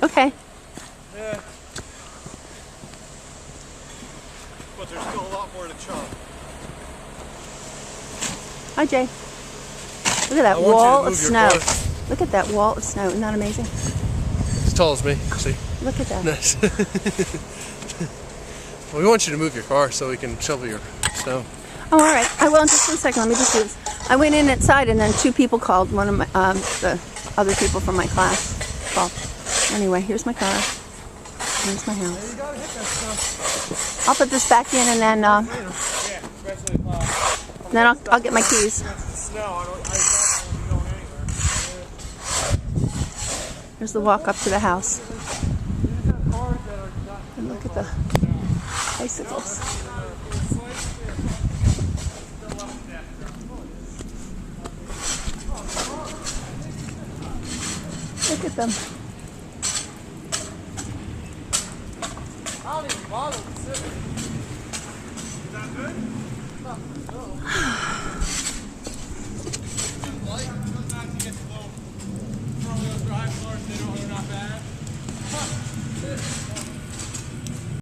Okay. Yeah. But there's still a lot more to chop. Hi, Jay. Look at that I want you to wall move of your snow. car. Look at that wall of snow. Isn't that amazing? As tall as me, see? Look at that. Nice. Well, we want you to move your car so we can shovel your snow. Oh, all right. I will in just 1 second. Let me just do this. I went in inside, and then 2 people called. One of my, the other people from my class called. Anyway, here's my car. Here's my house. You gotta hit that stuff. I'll put this back in, and then Yeah, especially I'll get my keys. the snow. I don't want to be going anywhere. Here's the walk up to the house. And look at the bicycles. Look at them. I don't even bother with sitting. Is that good?